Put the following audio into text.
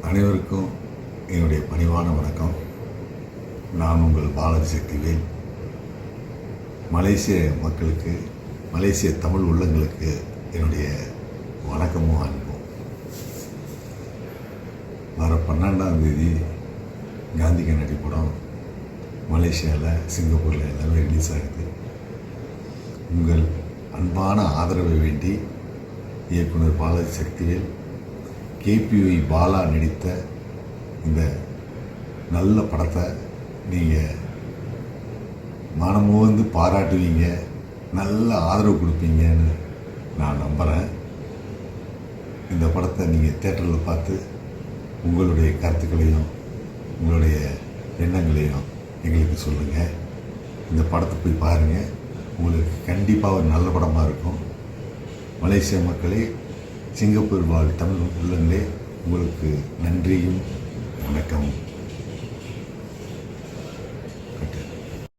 அனைவருக்கும் என்னுடைய பணிவான வணக்கம். நான் உங்கள் பாலாஜி சக்திவேல். மலேசிய மக்களுக்கு, மலேசிய தமிழ் உள்ளங்களுக்கு என்னுடைய வணக்கமும் அன்பும். வர 12ஆம் தேதி காந்தி கண்ணாடி படம் மலேசியாவில், சிங்கப்பூரில் எல்லாமே ரிலீஸ் ஆகுது. உங்கள் அன்பான ஆதரவை வேண்டி இயக்குனர் பாலாஜி சக்திவேல், கேபிஒய் பாலா நடித்த இந்த நல்ல படத்தை நீங்கள் மனமுவந்து பாராட்டுவீங்க, நல்ல ஆதரவு கொடுப்பீங்கன்னு நான் நம்புகிறேன். இந்த படத்தை நீங்கள் தியேட்டரில் பார்த்து உங்களுடைய கருத்துக்களையும் உங்களுடைய எண்ணங்களையும் எங்களுக்கு சொல்லுங்கள். இந்த படத்தை போய் பாருங்கள், உங்களுக்கு கண்டிப்பாக ஒரு நல்ல படமாக இருக்கும். மலேசிய மக்களே, சிங்கப்பூர் வாழ் தமிழ் உள்ளங்களே, உங்களுக்கு நன்றியும் வணக்கமும்.